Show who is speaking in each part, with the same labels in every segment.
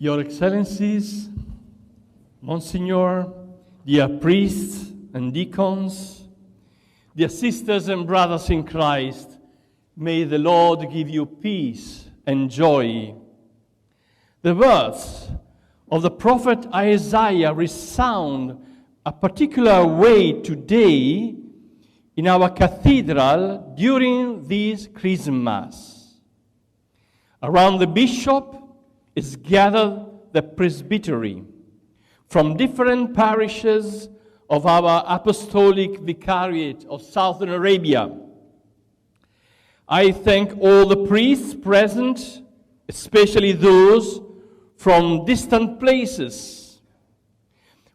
Speaker 1: Your Excellencies, Monsignor, dear priests and deacons, dear sisters and brothers in Christ, may the Lord give you peace and joy. The words of the prophet Isaiah resound a particular way today in our cathedral during this Christmas. Around the bishop is gathered the presbytery from different parishes of our apostolic vicariate of Southern Arabia. I thank all the priests present, especially those from distant places.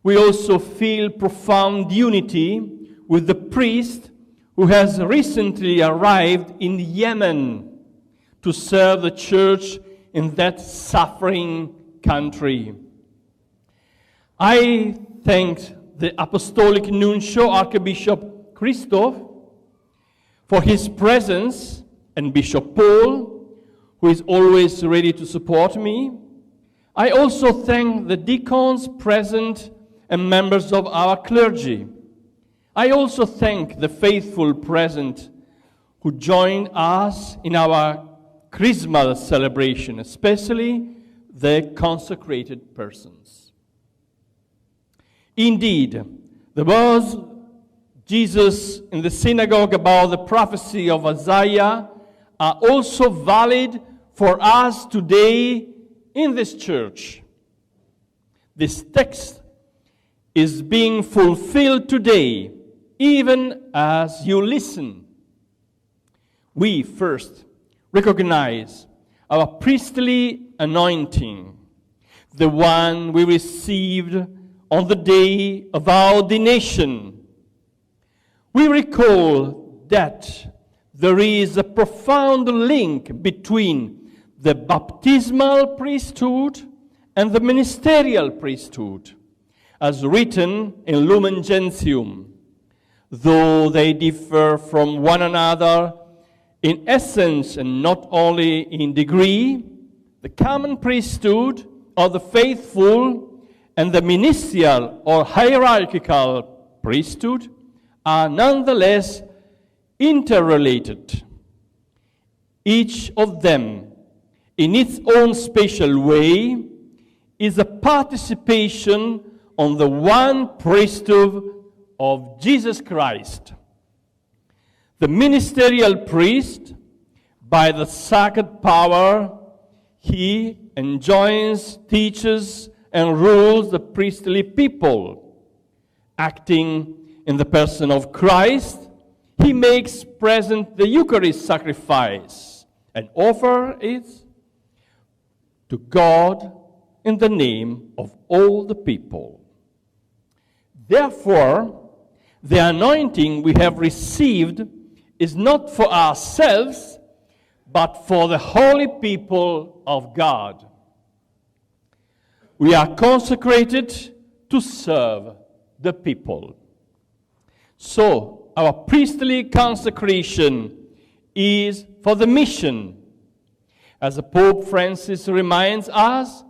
Speaker 1: We also feel profound unity with the priest who has recently arrived in Yemen to serve the church in that suffering country. I thank the Apostolic Nuncio, Archbishop Christoph, for his presence, and Bishop Paul, who is always ready to support me. I also thank the deacons present and members of our clergy. I also thank the faithful present who joined us in our Christmas celebration, especially the consecrated persons. Indeed, the words Jesus in the synagogue about the prophecy of Isaiah are also valid for us today in this church. This text is being fulfilled today, even as you listen. We first recognize our priestly anointing, the one we received on the day of our ordination. We recall that there is a profound link between the baptismal priesthood and the ministerial priesthood, as written in Lumen Gentium. Though they differ from one another in essence and not only in degree, the common priesthood of the faithful and the ministerial or hierarchical priesthood are nonetheless interrelated. Each of them, in its own special way, is a participation on the one priesthood of Jesus Christ. The ministerial priest, by the sacred power, he enjoins, teaches, and rules the priestly people. Acting in the person of Christ, he makes present the Eucharist sacrifice and offers it to God in the name of all the people. Therefore, the anointing we have received is not for ourselves, but for the holy people of God. We are consecrated to serve the people. So, our priestly consecration is for the mission. As Pope Francis reminds us,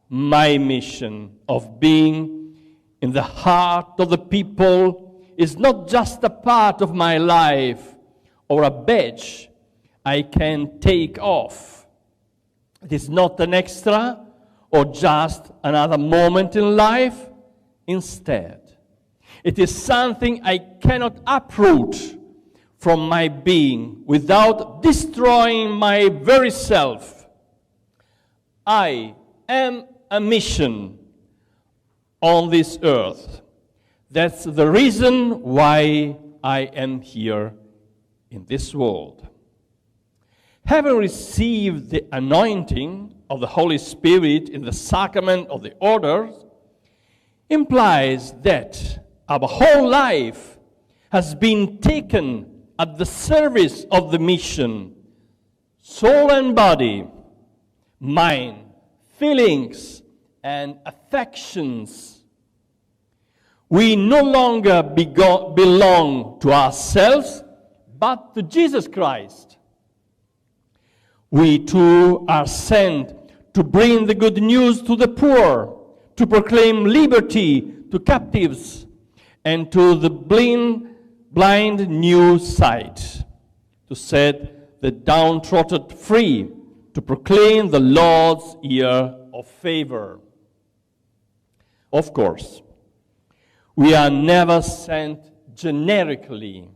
Speaker 1: my mission of being in the heart of the people is not just a part of my life, or a badge I can take off. It is not an extra or just another moment in life. Instead, it is something I cannot uproot from my being without destroying my very self. I am a mission on this earth. That's the reason why I am here in this world. Having received the anointing of the Holy Spirit in the sacrament of the orders implies that our whole life has been taken at the service of the mission, soul and body, mind, feelings, and affections. We no longer belong to ourselves, but to Jesus Christ. We too are sent to bring the good news to the poor, to proclaim liberty to captives, and to the blind new sight, to set the downtrodden free, to proclaim the Lord's year of favor. Of course, we are never sent generically.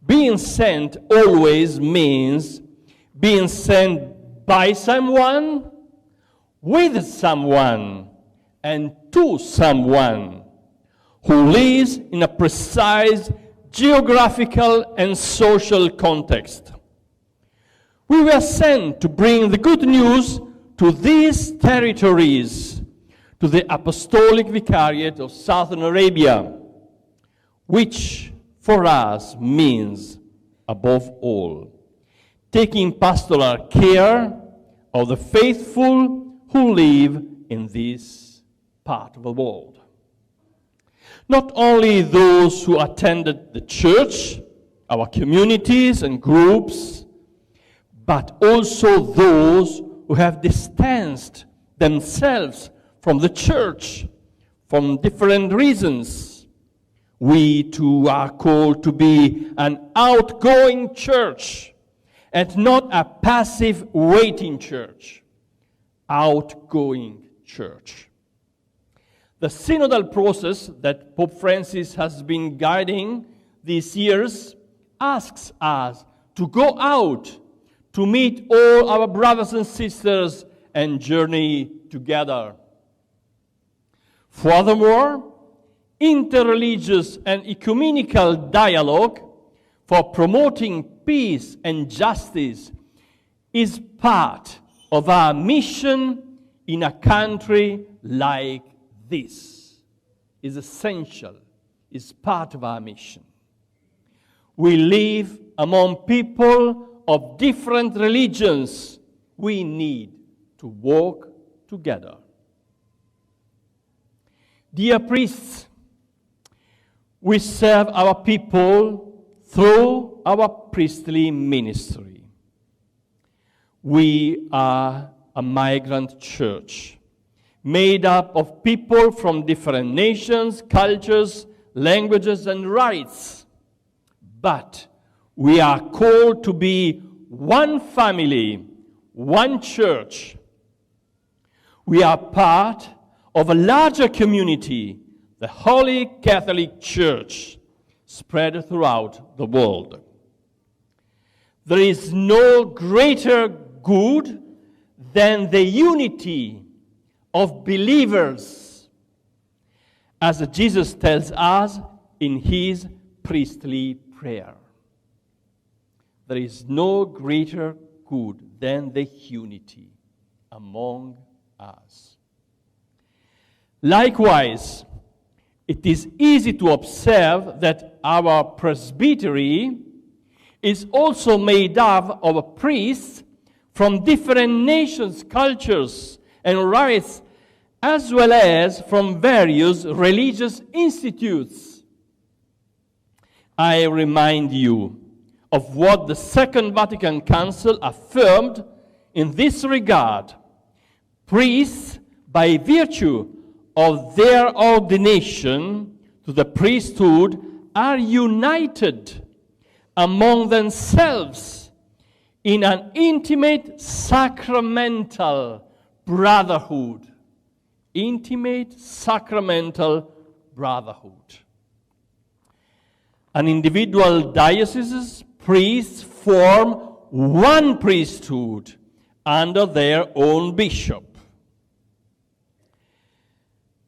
Speaker 1: Being sent always means being sent by someone, with someone, and to someone who lives in a precise geographical and social context. We were sent to bring the good news to these territories, to the Apostolic Vicariate of Southern Arabia, which for us means, above all, taking pastoral care of the faithful who live in this part of the world. Not only those who attended the church, our communities and groups, but also those who have distanced themselves from the church from different reasons. We too are called to be an outgoing church and not a passive waiting church. Outgoing church. The synodal process that Pope Francis has been guiding these years asks us to go out to meet all our brothers and sisters and journey together. Furthermore, interreligious and ecumenical dialogue for promoting peace and justice is part of our mission in a country like this. Is essential, is part of our mission. We live among people of different religions. We need to walk together. Dear priests, we serve our people through our priestly ministry. We are a migrant church made up of people from different nations, cultures, languages, and rites. But we are called to be one family, one church. We are part of a larger community, the Holy Catholic Church, spread throughout the world. There is no greater good than the unity of believers, as Jesus tells us in his priestly prayer. There is no greater good than the unity among us. Likewise, it is easy to observe that our presbytery is also made up of priests from different nations, cultures, and rites, as well as from various religious institutes. I remind you of what the Second Vatican Council affirmed in this regard. Priests, by virtue of their ordination to the priesthood, are united among themselves in an intimate sacramental brotherhood. Intimate sacramental brotherhood. An individual diocese's priests form one priesthood under their own bishop.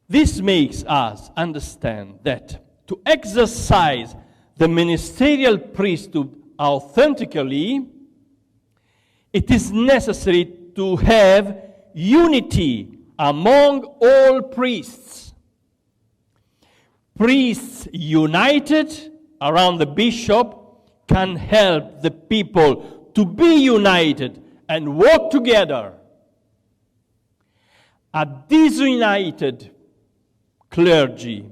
Speaker 1: This makes us understand that to exercise the ministerial priesthood authentically, it is necessary to have unity among all priests. Priests united around the bishop can help the people to be united and work together. A disunited clergy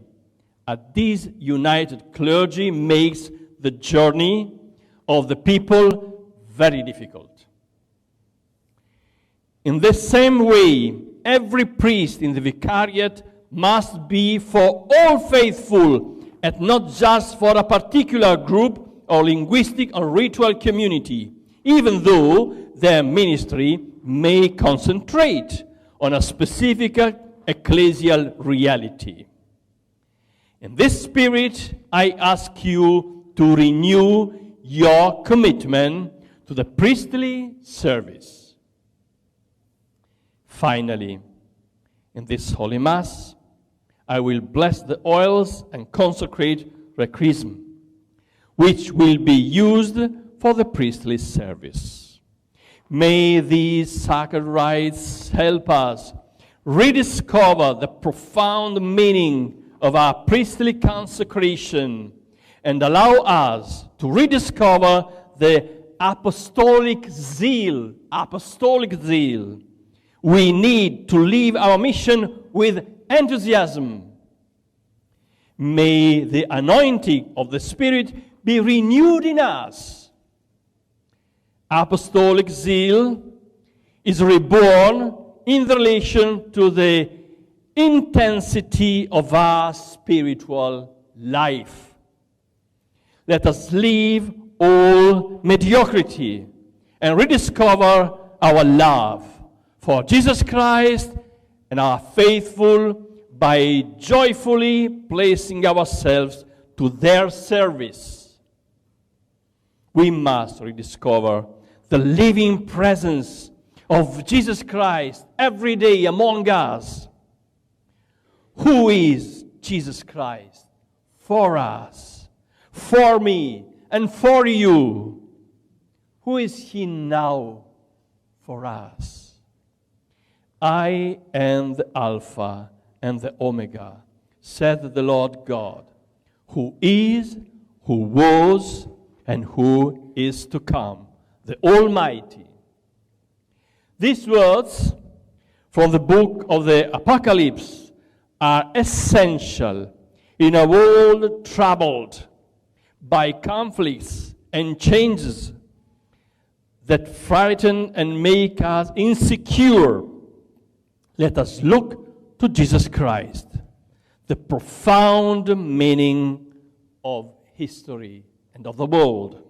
Speaker 1: makes the journey of the people very difficult. In the same way, every priest in the Vicariate must be for all faithful and not just for a particular group or linguistic or ritual community, even though their ministry may concentrate on a specific ecclesial reality. In this spirit, I ask you to renew your commitment to the priestly service. Finally, in this Holy Mass, I will bless the oils and consecrate the Chrism, which will be used for the priestly service. May these sacred rites help us rediscover the profound meaning of our priestly consecration and allow us to rediscover the apostolic zeal we need to live our mission with enthusiasm. May the anointing of the Spirit be renewed in us. Apostolic zeal is reborn in relation to the intensity of our spiritual life. Let us leave all mediocrity and rediscover our love for Jesus Christ and are faithful by joyfully placing ourselves to their service. We must rediscover the living presence of Jesus Christ every day among us. Who is Jesus Christ for us, for me, and for you? Who is He now for us? I am the Alpha and the Omega, said the Lord God, who is, who was, and who is to come, the Almighty. These words from the book of the Apocalypse are essential in a world troubled by conflicts and changes that frighten and make us insecure. Let us look to Jesus Christ, the profound meaning of history and of the world.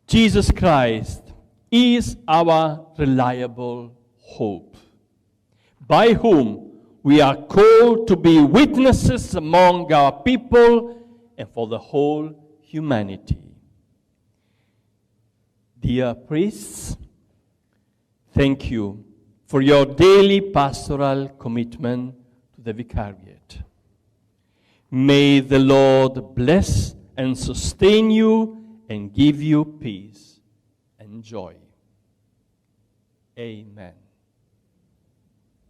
Speaker 1: Jesus Christ is our reliable hope, by whom we are called to be witnesses among our people and for the whole humanity. Dear priests, thank you for your daily pastoral commitment to the Vicariate. May the Lord bless and sustain you and give you peace and joy. Amen.